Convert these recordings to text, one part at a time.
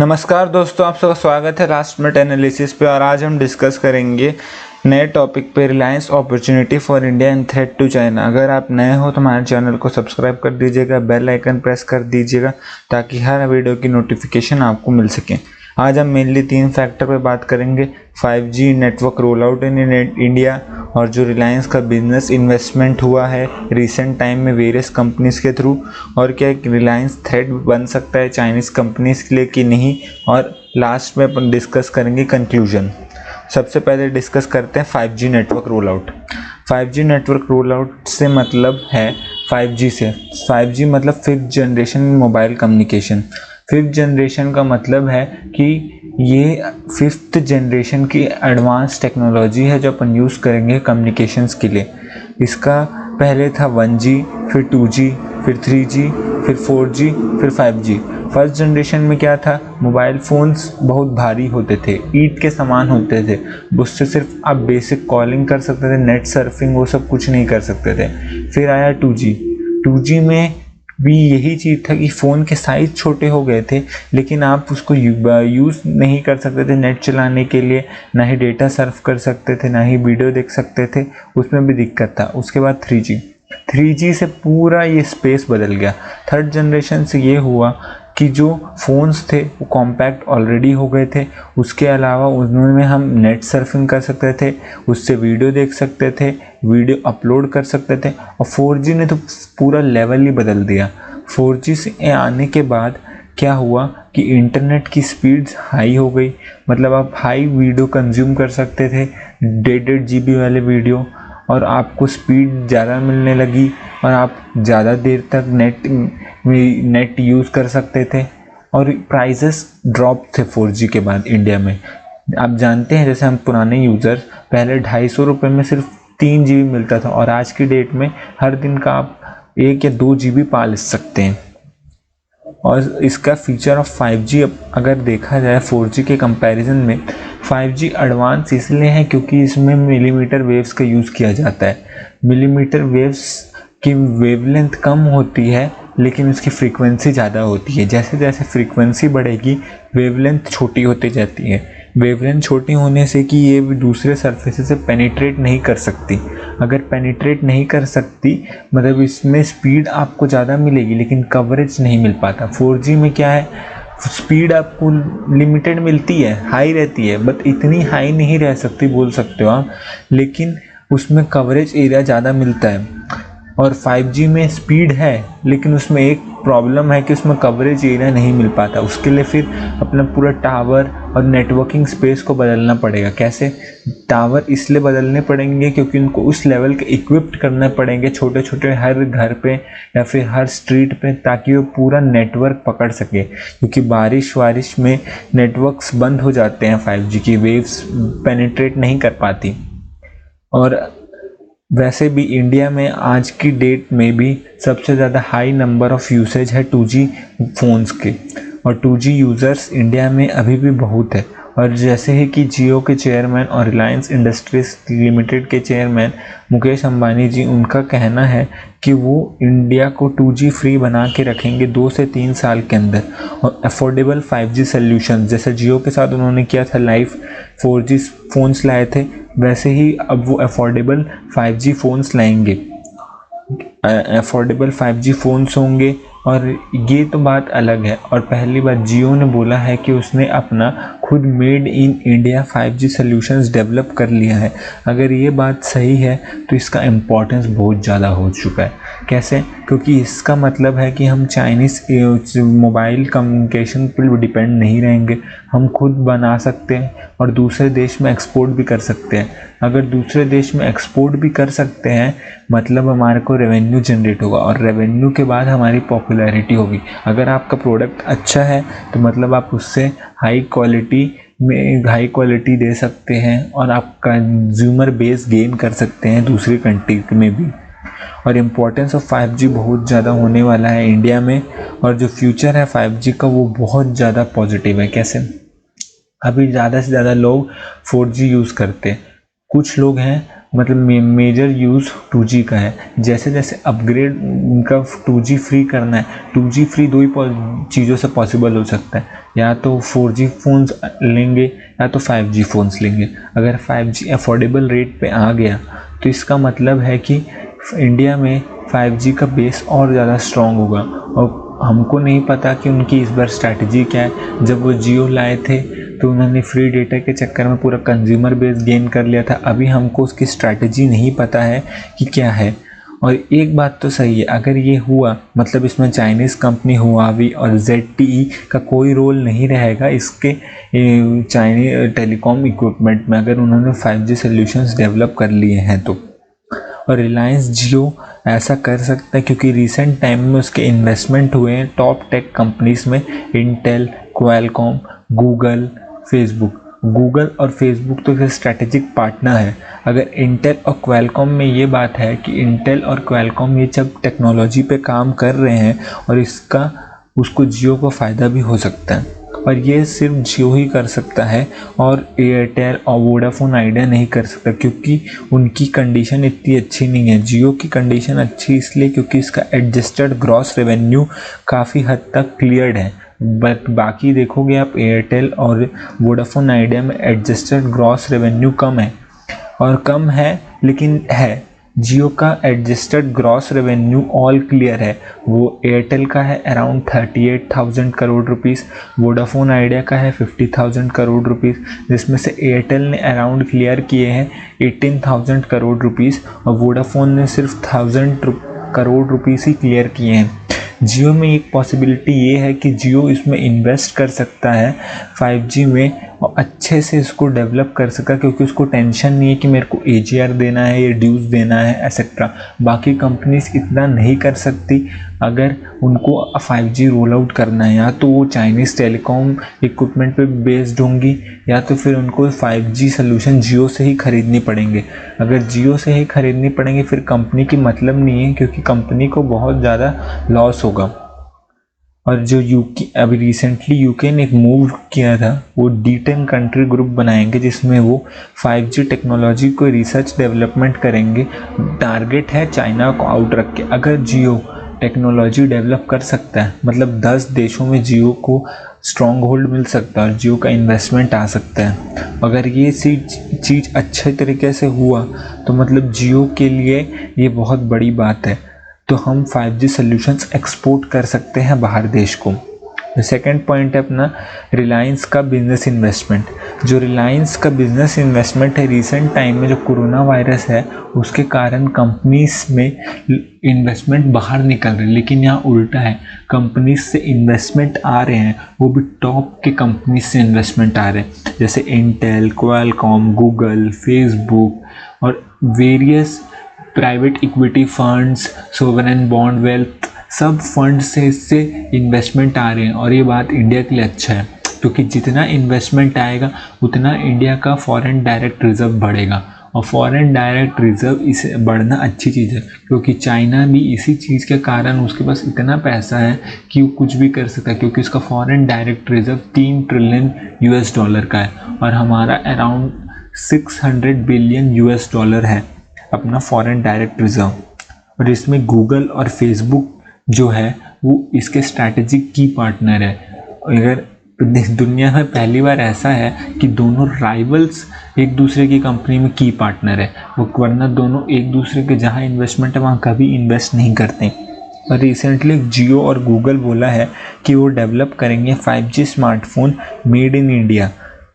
नमस्कार दोस्तों, आप सबका स्वागत है लास्ट मिनट एनालिसिस पे। और आज हम डिस्कस करेंगे नए टॉपिक पे, Reliance opportunity for India and threat to China. अगर आप नए हो तो हमारे चैनल को सब्सक्राइब कर दीजिएगा, बेल आइकन प्रेस कर दीजिएगा ताकि हर वीडियो की नोटिफिकेशन आपको मिल सके। आज हम मेनली 3 फैक्टर पे बात करेंगे: 5G network roll out in India, और जो रिलायंस का बिजनेस इन्वेस्टमेंट हुआ है रिसेंट टाइम में वेरियस कंपनीज के थ्रू, और क्या रिलायंस थ्रेट बन सकता है चाइनीज़ कंपनीज के लिए कि नहीं, और लास्ट में अपन डिस्कस करेंगे कंक्लूजन। सबसे पहले डिस्कस करते हैं 5G network roll out. 5G network roll out से मतलब है 5G से। 5G मतलब 5th generation mobile communication. 5th generation का मतलब है कि ये 5th जनरेशन की एडवांस टेक्नोलॉजी है जो अपन यूज़ करेंगे कम्युनिकेशंस के लिए। इसका पहले था 1G, फिर 2G, फिर 3G, फिर 4G, फिर 5G। फर्स्ट जनरेशन में क्या था, मोबाइल फ़ोन्स बहुत भारी होते थे, ईंट के समान होते थे। उससे सिर्फ आप बेसिक कॉलिंग कर सकते थे, नेट सर्फिंग वो सब कुछ नहीं कर सकते थे। फिर आया 2G। 2G में भी यही चीज़ था कि फ़ोन के साइज़ छोटे हो गए थे, लेकिन आप उसको यूज़ नहीं कर सकते थे नेट चलाने के लिए, ना ही डेटा सर्फ कर सकते थे, ना ही वीडियो देख सकते थे, उसमें भी दिक्कत था। उसके बाद 3G से पूरा ये स्पेस बदल गया। थर्ड जनरेशन से ये हुआ कि जो फ़ोन्स थे वो कॉम्पैक्ट ऑलरेडी हो गए थे। उसके अलावा उनमें हम नेट सर्फिंग कर सकते थे, उससे वीडियो देख सकते थे, वीडियो अपलोड कर सकते थे। और 4G ने तो पूरा लेवल ही बदल दिया। 4G से आने के बाद क्या हुआ कि इंटरनेट की स्पीड्स हाई हो गई, मतलब आप हाई वीडियो कंज्यूम कर सकते थे, 1.5 GB वाले वीडियो, और आपको स्पीड ज़्यादा मिलने लगी और आप ज़्यादा देर तक नेट यूज़ कर सकते थे। और प्राइसेस ड्रॉप थे 4G के बाद इंडिया में। आप जानते हैं, जैसे हम पुराने यूज़र पहले 250 रुपये में सिर्फ 3 GB मिलता था, और आज की डेट में हर दिन का आप 1 या 2 GB पा ले सकते हैं। और इसका फीचर ऑफ 5G अगर देखा जाए 4G के कंपैरिजन में, 5G एडवांस इसलिए है क्योंकि इसमें मिलीमीटर वेव्स का यूज़ किया जाता है। मिलीमीटर वेव्स की वेवलेंथ कम होती है लेकिन उसकी फ्रीक्वेंसी ज़्यादा होती है। जैसे जैसे फ्रीक्वेंसी बढ़ेगी वेवलेंथ छोटी होती जाती है। वेवलेंथ छोटी होने से कि ये दूसरे सरफेस से पेनिट्रेट नहीं कर सकती। अगर पेनिट्रेट नहीं कर सकती मतलब इसमें स्पीड आपको ज़्यादा मिलेगी लेकिन कवरेज नहीं मिल पाता। 4G में क्या है, स्पीड आपको लिमिटेड मिलती है, हाई रहती है, बट इतनी हाई नहीं रह सकती बोल सकते हो आप, लेकिन उसमें कवरेज एरिया ज़्यादा मिलता है। और 5G में स्पीड है लेकिन उसमें एक प्रॉब्लम है कि उसमें कवरेज एरिया नहीं मिल पाता। उसके लिए फिर अपना पूरा टावर और नेटवर्किंग स्पेस को बदलना पड़ेगा। कैसे? टावर इसलिए बदलने पड़ेंगे क्योंकि उनको उस लेवल के इक्विप्ड करने पड़ेंगे छोटे छोटे हर घर पे या फिर हर स्ट्रीट पे, ताकि वो पूरा नेटवर्क पकड़ सके। क्योंकि बारिश वारिश में नेटवर्क्स बंद हो जाते हैं, 5G की वेव्स पेनिट्रेट नहीं कर पाती। और वैसे भी इंडिया में आज की डेट में भी सबसे ज़्यादा हाई नंबर ऑफ़ यूसेज है 2G फ़ोन्स के, और 2G यूज़र्स इंडिया में अभी भी बहुत है। और जैसे ही कि जियो के चेयरमैन और रिलायंस इंडस्ट्रीज लिमिटेड के चेयरमैन मुकेश अंबानी जी, उनका कहना है कि वो इंडिया को 2G फ्री बना के रखेंगे 2 से 3 साल के अंदर। और अफोर्डेबल 5G सॉल्यूशन, जैसे जियो के साथ उन्होंने किया था लाइव 4G फ़ोन्स लाए थे, वैसे ही अब वो अफोर्डेबल 5G फ़ोन्स लाएंगे। अफोर्डेबल 5G फ़ोन्स होंगे, और ये तो बात अलग है। और पहली बार जियो ने बोला है कि उसने अपना खुद made in India 5G solutions develop कर लिया है। अगर ये बात सही है तो इसका इम्पोर्टेंस बहुत ज़्यादा हो चुका है। कैसे? क्योंकि इसका मतलब है कि हम चाइनीज़ मोबाइल कम्युनिकेशन पर डिपेंड नहीं रहेंगे, हम खुद बना सकते हैं और दूसरे देश में एक्सपोर्ट भी कर सकते हैं। अगर दूसरे देश में एक्सपोर्ट भी कर सकते हैं मतलब हमारे को रेवेन्यू जनरेट होगा, और रेवेन्यू के बाद हमारी पॉपुलैरिटी होगी। अगर आपका प्रोडक्ट अच्छा है तो मतलब आप उससे हाई क्वालिटी दे सकते हैं और आप कंज्यूमर बेस गेन कर सकते हैं दूसरी कंट्री में भी। और इम्पोर्टेंस ऑफ 5G बहुत ज़्यादा होने वाला है इंडिया में, और जो फ्यूचर है 5G का वो बहुत ज़्यादा पॉजिटिव है। कैसे? अभी ज़्यादा से ज़्यादा लोग 4G यूज़ करते हैं, कुछ लोग हैं मतलब मेजर यूज़ 2G का है। जैसे जैसे अपग्रेड उनका 2G फ्री करना है, 2G फ्री दो ही चीज़ों से पॉसिबल हो सकता है, या तो 4G फ़ोन्स लेंगे या तो 5G फ़ोन्स लेंगे। अगर 5G अफोर्डेबल रेट पे आ गया तो इसका मतलब है कि इंडिया में 5G का बेस और ज़्यादा स्ट्रॉन्ग होगा। और हमको नहीं पता कि उनकी इस बार स्ट्रैटेजी क्या है। जब वो जियो लाए थे तो उन्होंने फ्री डेटा के चक्कर में पूरा कंज्यूमर बेस गेन कर लिया था। अभी हमको उसकी स्ट्रैटेजी नहीं पता है कि क्या है। और एक बात तो सही है, अगर ये हुआ मतलब इसमें चाइनीज़ कंपनी हुआवी और ZTE का कोई रोल नहीं रहेगा इसके चाइनीज टेलीकॉम इक्विपमेंट में, अगर उन्होंने 5G सोल्यूशंस डेवलप कर लिए हैं तो। और रिलायंस जियो ऐसा कर सकता है क्योंकि रिसेंट टाइम में उसके इन्वेस्टमेंट हुए हैं टॉप टेक कंपनीज में, Intel, Qualcomm, Google, Facebook. Google और फेसबुक तो फिर स्ट्रैटेजिक पार्टनर है। अगर इंटेल और क्वालकॉम में ये बात है कि इंटेल और क्वालकॉम ये जब टेक्नोलॉजी पे काम कर रहे हैं और इसका उसको जियो को फ़ायदा भी हो सकता है, और ये सिर्फ जियो ही कर सकता है और एयरटेल और वोडाफोन आइडिया नहीं कर सकता क्योंकि उनकी कंडीशन इतनी अच्छी नहीं है। जियो की कंडीशन अच्छी इसलिए क्योंकि इसका एडजस्टेड ग्रॉस रेवेन्यू काफ़ी हद तक क्लियर्ड है, बट बाकी देखोगे आप एयरटेल और वोडाफोन आइडिया में एडजस्टेड ग्रॉस रेवेन्यू कम है, और कम है लेकिन है। जियो का adjusted gross revenue all clear है, वो एयरटेल का है around 38,000 crore rupees, Vodafone idea का है 50,000 करोड़ रुपीस, जिसमें से एयरटेल ने अराउंड क्लियर किए हैं 18,000 करोड़ रुपीस और वोडाफोन ने सिर्फ 1,000 करोड़ रुपीस ही क्लियर किए हैं। जियो में एक पॉसिबिलिटी ये है कि जियो इसमें इन्वेस्ट कर सकता है 5G में और अच्छे से इसको डेवलप कर सका, क्योंकि उसको टेंशन नहीं है कि मेरे को AGR देना है या ड्यूज़ देना है एक्सेट्रा। बाकी कंपनीज इतना नहीं कर सकती। अगर उनको 5G रोल आउट करना है या तो वो चाइनीज़ टेलीकॉम इक्विपमेंट पे बेस्ड होंगी या तो फिर उनको 5G सोल्यूशन जियो से ही खरीदनी पड़ेंगे। अगर जियो से ही खरीदनी पड़ेंगे फिर कंपनी की मतलब नहीं है, क्योंकि कंपनी को बहुत ज़्यादा लॉस होगा। और जो यूके अभी रिसेंटली यूके ने एक मूव किया था, वो D10 कंट्री ग्रुप बनाएंगे जिसमें वो 5G टेक्नोलॉजी को रिसर्च डेवलपमेंट करेंगे। टारगेट है चाइना को आउट रख के। अगर जियो टेक्नोलॉजी डेवलप कर सकता है मतलब 10 देशों में जियो को स्ट्रॉन्ग होल्ड मिल सकता है और जियो का इन्वेस्टमेंट आ सकता है। अगर ये चीज़ अच्छे तरीके से हुआ तो मतलब जियो के लिए ये बहुत बड़ी बात है। तो हम 5G सोल्यूशंस एक्सपोर्ट कर सकते हैं बाहर देश को। सेकंड पॉइंट है अपना रिलायंस का बिजनेस इन्वेस्टमेंट। जो रिलायंस का बिजनेस इन्वेस्टमेंट है, रिसेंट टाइम में जो कोरोना वायरस है उसके कारण कंपनीज में इन्वेस्टमेंट बाहर निकल रहे हैं, लेकिन यहाँ उल्टा है, कंपनीज से इन्वेस्टमेंट आ रहे हैं, वो भी टॉप के कंपनीज से इन्वेस्टमेंट आ रहे हैं, जैसे इंटेल, क्वालकॉम, गूगल, फेसबुक और various private equity funds, sovereign bond, wealth, सब फंड से इससे इन्वेस्टमेंट आ रहे हैं। और ये बात इंडिया के लिए अच्छा है क्योंकि जितना इन्वेस्टमेंट आएगा उतना इंडिया का फॉरेन डायरेक्ट रिजर्व बढ़ेगा, और फॉरेन डायरेक्ट रिजर्व इसे बढ़ना अच्छी चीज़ है क्योंकि चाइना भी इसी चीज़ के कारण उसके पास इतना पैसा है कि वो कुछ भी कर सकता है, क्योंकि उसका foreign direct reserve 3 trillion US dollar का है और हमारा अराउंड 600 बिलियन US डॉलर है अपना फॉरेन डायरेक्ट रिजर्व। और इसमें गूगल और फेसबुक जो है वो इसके स्ट्रैटेजिक की पार्टनर है। अगर दुनिया में पहली बार ऐसा है कि दोनों राइवल्स एक दूसरे की कंपनी में की पार्टनर है, वो वरना दोनों एक दूसरे के जहाँ इन्वेस्टमेंट है वहाँ कभी इन्वेस्ट नहीं करते। और रिसेंटली जियो और गूगल बोला है कि वो डेवलप करेंगे 5G smartphone made in India.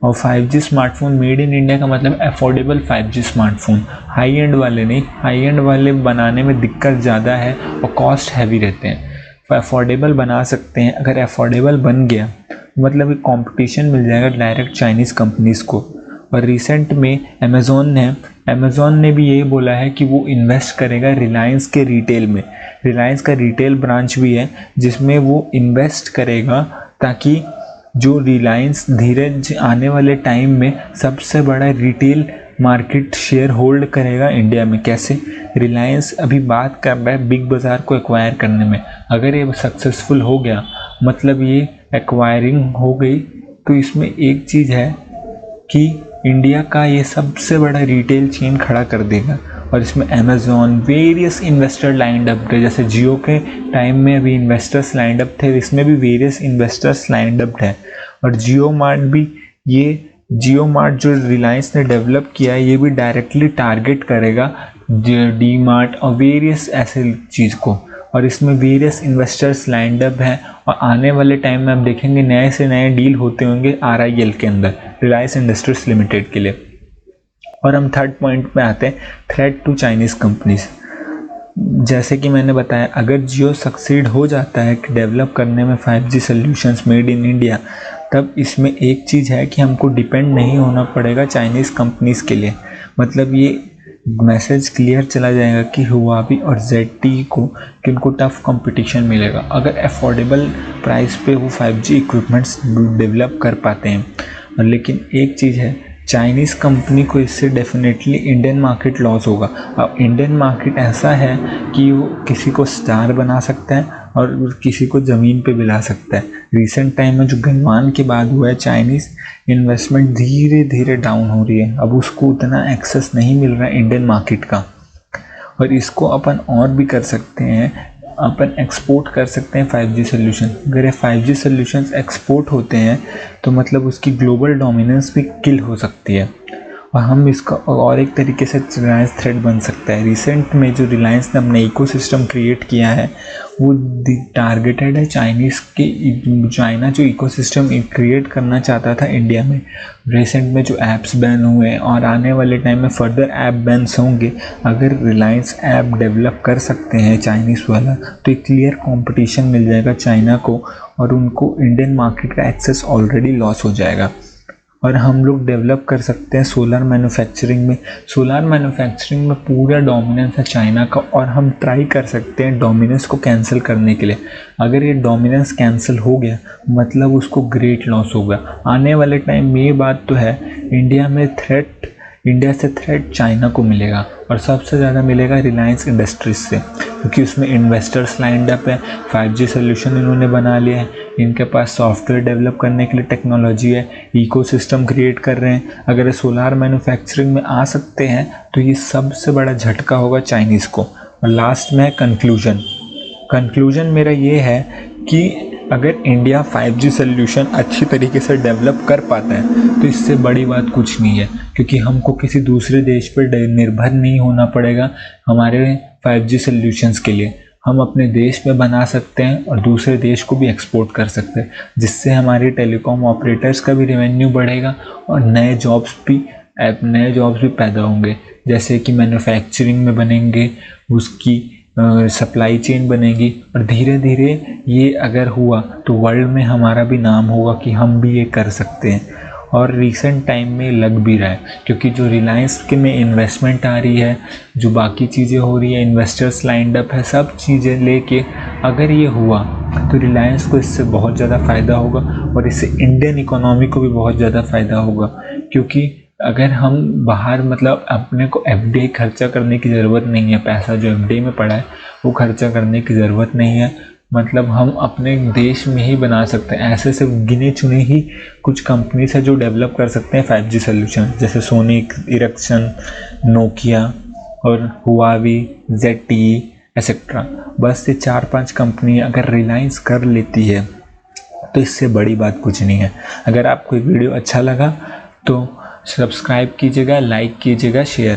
और 5G smartphone made in India का मतलब affordable 5G smartphone, high and वाले नहीं। हाई एंड वाले बनाने में दिक्कत ज़्यादा है और कॉस्ट हैवी रहते हैं, अफोर्डेबल बना सकते हैं। अगर अफोर्डेबल बन गया मतलब एक कंपटीशन मिल जाएगा डायरेक्ट चाइनीज़ कंपनीज़ को। और रिसेंट में अमेज़ॉन ने भी यही बोला है कि वो इन्वेस्ट करेगा रिलायंस के रिटेल में। रिलायंस का रिटेल ब्रांच भी है जिसमें वो इन्वेस्ट करेगा ताकि जो रिलायंस धीरे आने वाले टाइम में सबसे बड़ा रिटेल मार्केट शेयर होल्ड करेगा इंडिया में। कैसे? रिलायंस अभी बात कर रहा है बिग बाज़ार को एक्वायर करने में। अगर ये सक्सेसफुल हो गया मतलब ये एक्वायरिंग हो गई तो इसमें एक चीज़ है कि इंडिया का ये सबसे बड़ा रिटेल चेन खड़ा कर देगा। और इसमें Amazon, various investor lined up थे, जैसे जियो के टाइम में अभी इन्वेस्टर्स लाइंड अप थे, इसमें भी वेरियस इन्वेस्टर्स लाइंड अप है। और जियो मार्ट भी, ये जियो मार्ट जो रिलायंस ने डेवलप किया है, ये भी डायरेक्टली टारगेट करेगा डी मार्ट और वेरियस ऐसे चीज़ को। और इसमें वेरियस इन्वेस्टर्स लाइंड अप हैं और आने वाले टाइम में आप देखेंगे नए से नए डील होते होंगे RIL के अंदर, रिलायंस इंडस्ट्रीज लिमिटेड के लिए। और हम थर्ड पॉइंट पे आते हैं, थ्रेट टू चाइनीज़ कंपनीज। जैसे कि मैंने बताया, अगर जियो सक्सीड हो जाता है कि डेवलप करने में 5G solutions made in India, तब इसमें एक चीज़ है कि हमको डिपेंड नहीं होना पड़ेगा चाइनीज़ कंपनीज़ के लिए। मतलब ये मैसेज क्लियर चला जाएगा कि हुआवी और ZTE को कि उनको टफ कंपटीशन मिलेगा अगर अफोर्डेबल प्राइस पे वो 5G इक्विपमेंट्स डेवलप कर पाते हैं। लेकिन एक चीज़ है, चाइनीज़ कंपनी को इससे डेफिनेटली इंडियन मार्केट लॉस होगा। अब इंडियन मार्केट ऐसा है कि वो किसी को स्टार बना सकता है और किसी को ज़मीन पे बिला सकता है। रिसेंट टाइम में जो गलवान के बाद हुआ है, चाइनीज़ इन्वेस्टमेंट धीरे धीरे डाउन हो रही है, अब उसको उतना एक्सेस नहीं मिल रहा है इंडियन मार्केट का। और इसको अपन और भी कर सकते हैं, अपन एक्सपोर्ट कर सकते हैं 5G सोल्यूशन। अगर ये 5G सोल्यूशंस एक्सपोर्ट होते हैं तो मतलब उसकी ग्लोबल डोमिनेंस भी किल हो सकती है और हम इसका और एक तरीके से रिलायंस थ्रेट बन सकता है। रिसेंट में जो रिलायंस ने अपना इकोसिस्टम क्रिएट किया है वो टारगेटेड है चाइना जो इकोसिस्टम क्रिएट करना चाहता था इंडिया में। रिसेंट में जो ऐप्स बैन हुए और आने वाले टाइम में फर्दर ऐप बैन्स होंगे, अगर रिलायंस ऐप डेवलप कर सकते हैं चाइनीज़ वाला तो एक क्लियर कंपटीशन मिल जाएगा चाइना को और उनको इंडियन मार्केट का एक्सेस ऑलरेडी लॉस हो जाएगा। और हम लोग डेवलप कर सकते हैं सोलर मैन्युफैक्चरिंग में। सोलर मैन्युफैक्चरिंग में पूरा डोमिनेंस है चाइना का और हम ट्राई कर सकते हैं डोमिनेंस को कैंसिल करने के लिए। अगर ये डोमिनेंस कैंसिल हो गया मतलब उसको ग्रेट लॉस होगा। आने वाले टाइम में ये बात तो है, इंडिया से थ्रेट चाइना को मिलेगा और सबसे ज़्यादा मिलेगा रिलायंस इंडस्ट्रीज से, क्योंकि उसमें इन्वेस्टर्स लाइंड अप है, 5G सोल्यूशन इन्होंने बना लिया है, इनके पास सॉफ्टवेयर डेवलप करने के लिए टेक्नोलॉजी है, इकोसिस्टम क्रिएट कर रहे हैं। अगर सोलार मैन्युफैक्चरिंग में आ सकते हैं तो ये सबसे बड़ा झटका होगा चाइनीज़ को। और लास्ट में कंक्लूजन मेरा ये है कि अगर इंडिया 5G सोल्यूशन अच्छी तरीके से डेवलप कर पाता है तो इससे बड़ी बात कुछ नहीं है, क्योंकि हमको किसी दूसरे देश पर निर्भर नहीं होना पड़ेगा हमारे 5G सोल्यूशंस के लिए। हम अपने देश में बना सकते हैं और दूसरे देश को भी एक्सपोर्ट कर सकते हैं, जिससे हमारे टेलीकॉम ऑपरेटर्स का भी रेवेन्यू बढ़ेगा और नए जॉब्स भी पैदा होंगे, जैसे कि मैन्युफैक्चरिंग में बनेंगे, उसकी सप्लाई चेन बनेगी और धीरे धीरे ये अगर हुआ तो वर्ल्ड में हमारा भी नाम होगा कि हम भी ये कर सकते हैं। और रिसेंट टाइम में लग भी रहा है, क्योंकि जो रिलायंस के में इन्वेस्टमेंट आ रही है, जो बाकी चीज़ें हो रही है, इन्वेस्टर्स लाइंड अप है, सब चीज़ें लेके अगर ये हुआ तो रिलायंस को इससे बहुत ज़्यादा फ़ायदा होगा और इससे इंडियन इकोनॉमी को भी बहुत ज़्यादा फ़ायदा होगा। क्योंकि अगर हम बाहर मतलब अपने को FDI खर्चा करने की ज़रूरत नहीं है, पैसा जो FDI में पड़ा है वो खर्चा करने की ज़रूरत नहीं है, मतलब हम अपने देश में ही बना सकते हैं। ऐसे से गिने चुने ही कुछ कंपनीज है जो डेवलप कर सकते हैं 5G सोल्यूशन, जैसे सोनी, इरिक्सन, नोकिया और हुआवी, ZTE एक्सेट्रा। बस ये 4-5 कंपनी अगर रिलायंस कर लेती है तो इससे बड़ी बात कुछ नहीं है। अगर आपको वीडियो अच्छा लगा तो सब्सक्राइब कीजिएगा, लाइक कीजिएगा, शेयर